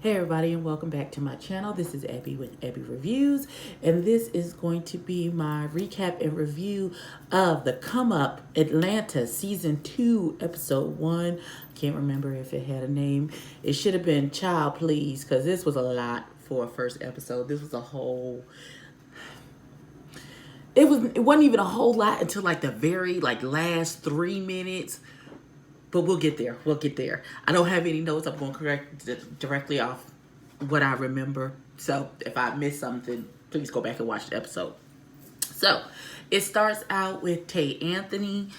Hey everybody, and welcome back to my channel. This is Ebbie with Ebbie Reviews, and this is going to be my recap and review of the Come Up Atlanta Season 2, Episode 1. I can't remember if it had a name. It should have been Child Please, because this was a lot for a first episode. This was a whole... It wasn't even a whole lot until like the very last 3 minutes. But we'll get there. We'll get there. I don't have any notes. I'm going to correct directly off what I remember. So if I miss something, please go back and watch the episode. So it starts out with Tay Anthony.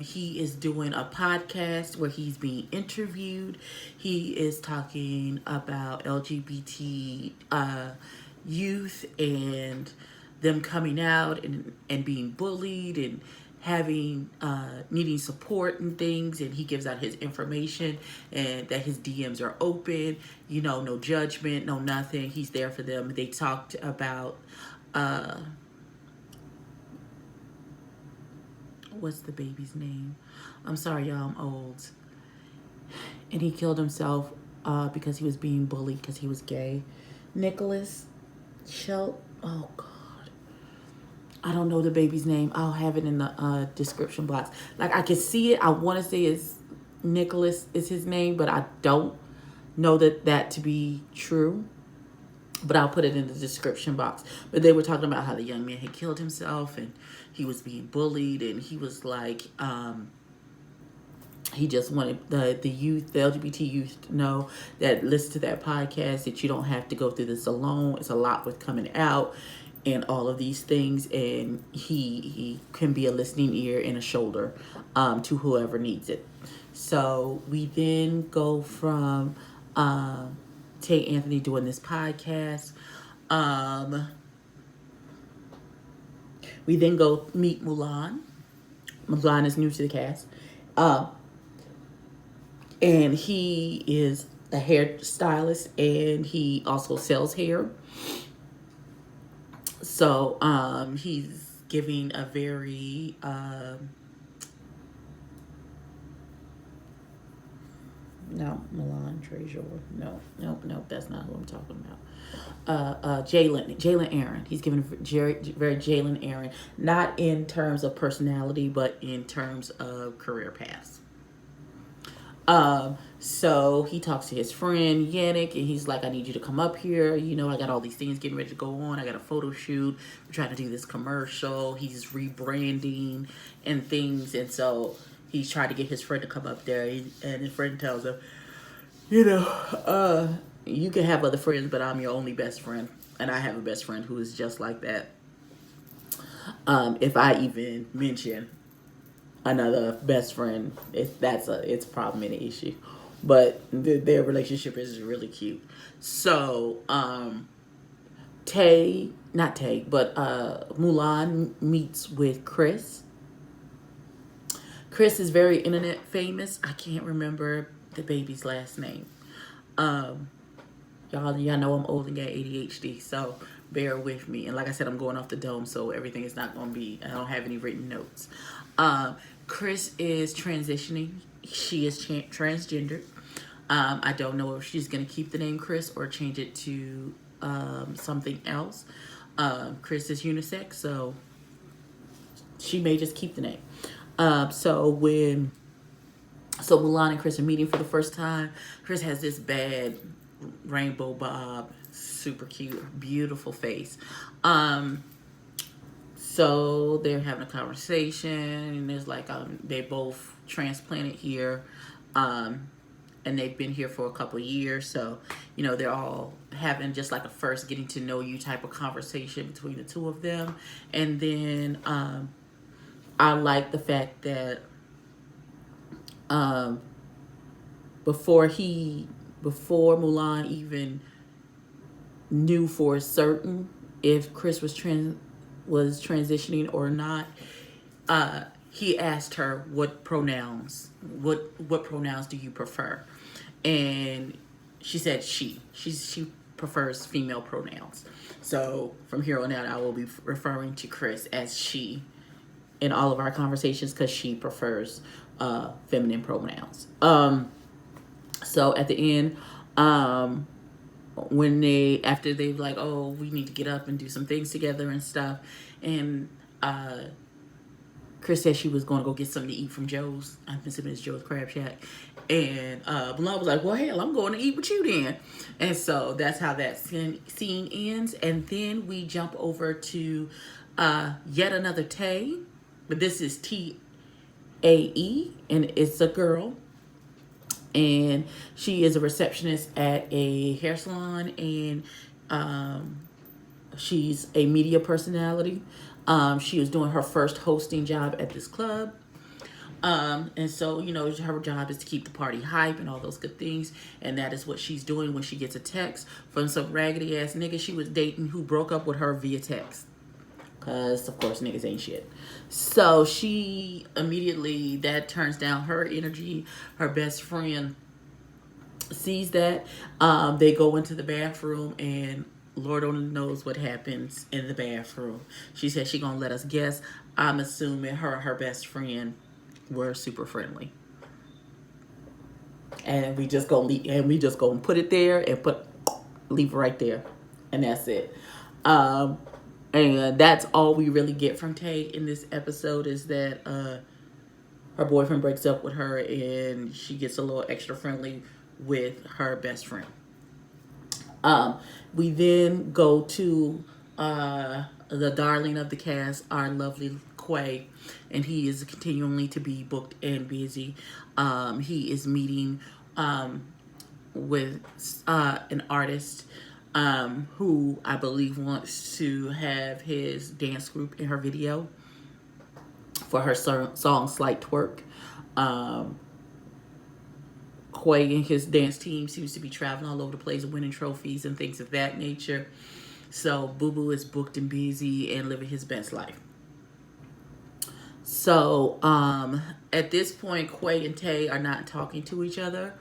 He is doing a podcast where he's being interviewed. He is talking about LGBT youth and them coming out and being bullied and having needing support and things, and he gives out his information and that his DMs are open, no judgment, no nothing. He's there for them. They talked about what's the baby's name? I'm sorry, y'all, I'm old. And he killed himself because he was being bullied because he was gay. Nicholas Schelt. Oh God, I don't know the baby's name. I'll have it in the description box. I can see it. I want to say it's Nicholas is his name, but I don't know that to be true. But I'll put it in the description box. But they were talking about how the young man had killed himself and he was being bullied, and he was like, he just wanted the youth, the LGBT youth, to know that listen to that podcast that you don't have to go through this alone. It's a lot with coming out and all of these things, and he can be a listening ear and a shoulder to whoever needs it. So we then go from Tay Anthony doing this podcast. We then go meet Mulan. Mulan is new to the cast. And he is a hairstylist, and he also sells hair. So he's giving a very no, Milan Treasure. No, that's not who I'm talking about. Jalen Aaron. He's giving very Jalen Aaron, not in terms of personality, but in terms of career paths. So he talks to his friend Yannick, and he's like, I need you to come up here. I got all these things getting ready to go on. I got a photo shoot. We're trying to do this commercial. He's rebranding and things. And so he's trying to get his friend to come up there. And his friend tells him, you can have other friends, but I'm your only best friend. And I have a best friend who is just like that. If I even mention another best friend, it's a problem and an issue, but their relationship is really cute. So Mulan meets with Chris. Chris is very internet famous. I can't remember the baby's last name. Y'all know I'm old and got ADHD, so bear with me. And like I said, I'm going off the dome, so everything is not going to be, I don't have any written notes. Chris is transitioning. She is transgender. I don't know if she's going to keep the name Chris or change it to something else. Chris is unisex, so she may just keep the name. So Mulan and Chris are meeting for the first time. Chris has this bad rainbow bob, super cute, beautiful face. So they're having a conversation, and there's they both transplanted here, and they've been here for a couple of years. So, they're all having just a first getting to know you type of conversation between the two of them. And then I like the fact that before Mulan even knew for certain if Chris was transitioning or not, he asked her what pronouns do you prefer, and she said she prefers female pronouns. So from here on out, I will be referring to Chris as she in all of our conversations, because she prefers feminine pronouns. So at the end, Um, when they after they've like, oh, we need to get up and do some things together and stuff, and Chris said she was going to go get something to eat from Joe's. I'm assuming it's Joe's Crab Shack. And Blanc was like, well, hell, I'm going to eat with you then. And so that's how that scene ends. And then we jump over to yet another Tay. But this is T-A-E. And it's a girl. And she is a receptionist at a hair salon. And she's a media personality. She was doing her first hosting job at this club. And so, you know, her job is to keep the party hype and all those good things. And that is what she's doing when she gets a text from some raggedy ass nigga she was dating who broke up with her via text. Because, of course, niggas ain't shit. So she immediately, that turns down her energy. Her best friend sees that. They go into the bathroom and Lord only knows what happens in the bathroom. She said she gonna let us guess. I'm assuming her best friend were super friendly. And we just gonna put it there and leave it right there. And that's it. And that's all we really get from Tay in this episode is that her boyfriend breaks up with her and she gets a little extra friendly with her best friend. We then go to the darling of the cast, our lovely Quay, and he is continually to be booked and busy. He is meeting with an artist who I believe wants to have his dance group in her video for her song Slight Twerk. Quay and his dance team seems to be traveling all over the place, winning trophies and things of that nature. So Boo Boo is booked and busy and living his best life. So at this point, Quay and Tay are not talking to each other.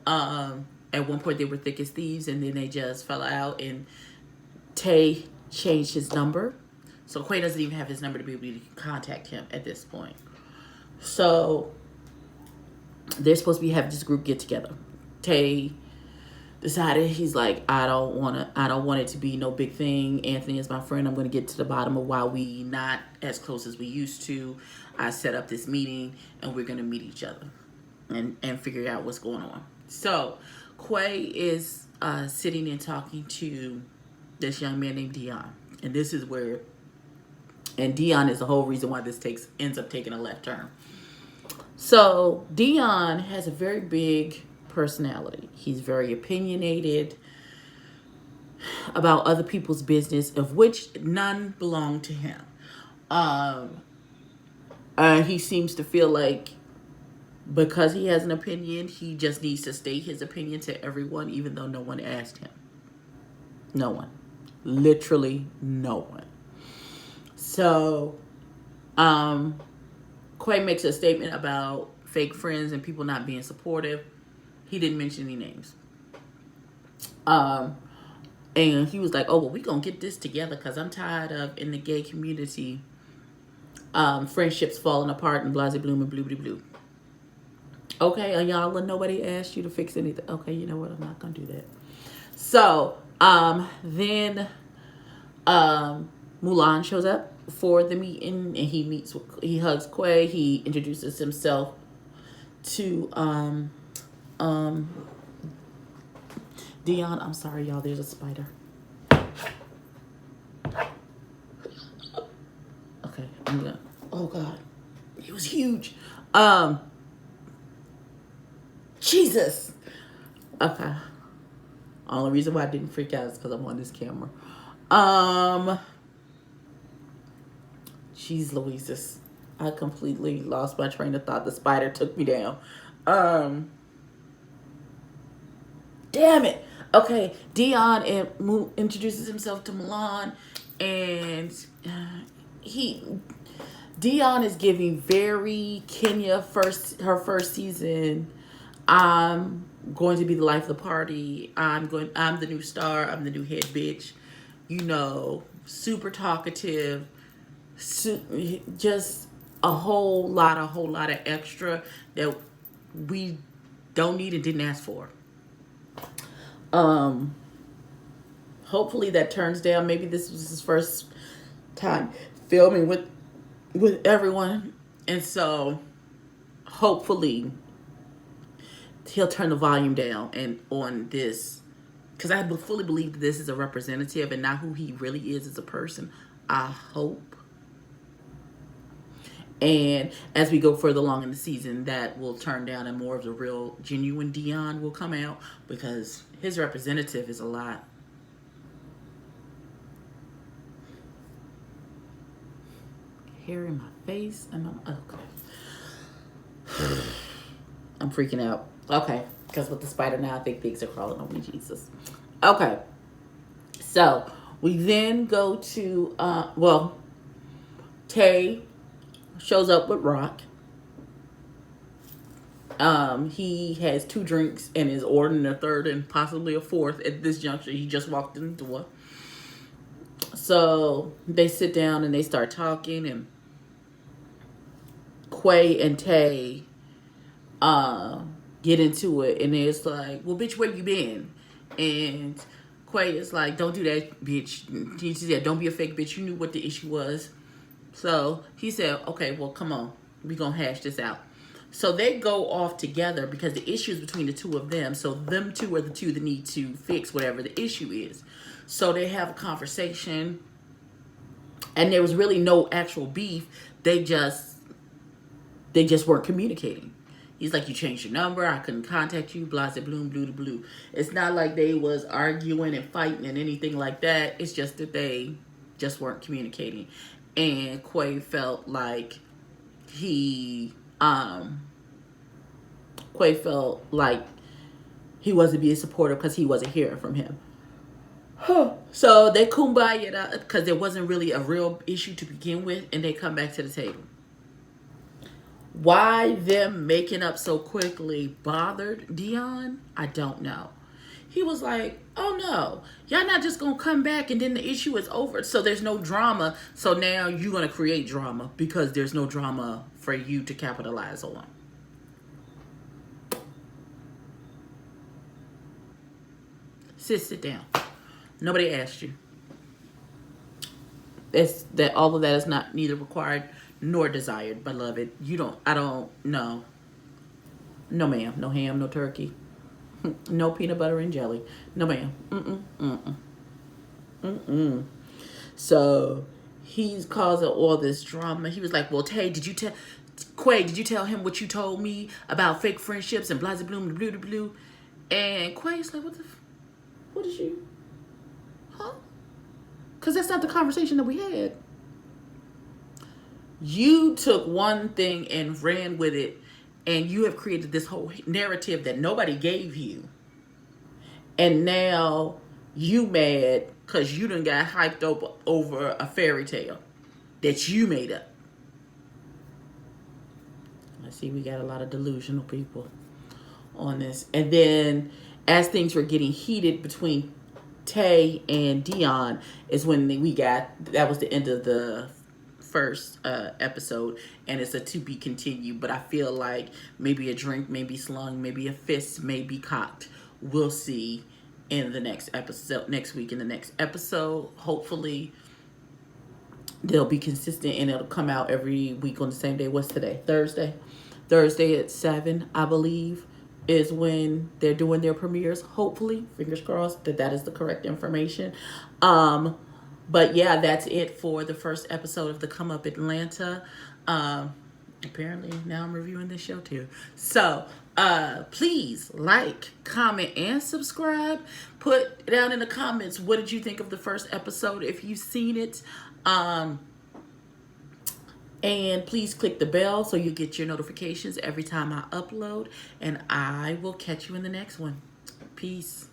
At one point, they were thick as thieves, and then they just fell out. And Tay changed his number, so Quay doesn't even have his number to be able to contact him at this point. So they're supposed to be having this group get together. Tay decided, he's like, I don't want it to be no big thing. Anthony is my friend. I'm going to get to the bottom of why we not as close as we used to. I set up this meeting and we're going to meet each other and figure out what's going on. So Quay is sitting and talking to this young man named Dion. And this is where, and Dion is the whole reason why this ends up taking a left turn. So Dion has a very big personality. He's very opinionated about other people's business, of which none belong to him. He seems to feel like because he has an opinion, he just needs to state his opinion to everyone, even though no one asked him. No one. Literally no one. So, Quay makes a statement about fake friends and people not being supportive. He didn't mention any names. And he was like, oh, well, we gonna get this together because I'm tired of, in the gay community, friendships falling apart and blasey bloom and blue. Okay, y'all, nobody asked you to fix anything. Okay, you know what? I'm not gonna do that. So, then Mulan shows up for the meeting and he hugs Quay. He introduces himself to Dion. I'm sorry, y'all, there's a spider. Okay, I'm gonna, oh God, it was huge. Jesus. Okay. Only reason why I didn't freak out is because I'm on this camera. Jeez Louises. I completely lost my train of thought. The spider took me down. Damn it. Okay. Dion introduces himself to Mulan, and Dion is giving very Kenya her first season. I'm going to be the life of the party. I'm the new star. I'm the new head bitch. You know, super talkative. Just a whole lot of extra that we don't need and didn't ask for. Um, hopefully that turns down. Maybe this was his first time filming with everyone, and so hopefully he'll turn the volume down and on this, because I fully believe that this is a representative and not who he really is as a person. I hope. And as we go further along in the season, that will turn down and more of the real, genuine Dion will come out, because his representative is a lot. Hair in my face, and I'm okay. I'm freaking out. Okay, because with the spider now, I think things are crawling on me. Jesus. Okay, so we then go to Tay shows up with Rock. He has 2 drinks and is ordering a third and possibly a fourth at this juncture. He just walked in the door. So they sit down and they start talking, and Quay and Tay get into it, and it's like, well, bitch, where you been? And Quay is like, don't do that, bitch. He said, don't be a fake bitch. You knew what the issue was. So he said, okay, well, come on. We gonna hash this out. So they go off together because the issue is between the two of them. So them two are the two that need to fix whatever the issue is. So they have a conversation, and there was really no actual beef. They just weren't communicating. He's like, you changed your number, I couldn't contact you, blah, blah, bloom, blue to blue. It's not like they was arguing and fighting and anything like that. It's just that they just weren't communicating. And Quay felt like he wasn't being supportive because he wasn't hearing from him. So they kumbaya it out because there wasn't really a real issue to begin with, and they come back to the table. Why them making up so quickly bothered Dion, I don't know. He was like, oh no, y'all not just gonna come back and then the issue is over. So there's no drama. So now you're gonna create drama because there's no drama for you to capitalize on. Sis, sit down. Nobody asked you. It's that all of that is not neither required nor desired, beloved. I don't know. No ma'am, no ham, no turkey. No peanut butter and jelly. No ma'am. So he's causing all this drama. He was like, well, Tay, Quay, did you tell him what you told me about fake friendships and blah, blah, blue, blue, blue? And Quay's like, what did you? Huh? Because that's not the conversation that we had. You took one thing and ran with it, and you have created this whole narrative that nobody gave you. And now you mad because you done got hyped up over a fairy tale that you made up. I see we got a lot of delusional people on this. And then as things were getting heated between Tay and Dion is when that was the end of the first episode, and it's a to be continued. But I feel like maybe a drink may be slung, maybe a fist may be cocked. We'll see in the next episode, next week in the next episode. Hopefully they'll be consistent and it'll come out every week on the same day. What's today? Thursday at 7, I believe, is when they're doing their premieres. Hopefully, fingers crossed, that is the correct information. But yeah, that's it for the first episode of the Come Up Atlanta. Apparently now I'm reviewing this show too. So please like, comment, and subscribe. Put down in the comments, what did you think of the first episode if you've seen it? And please click the bell so you get your notifications every time I upload. And I will catch you in the next one. Peace.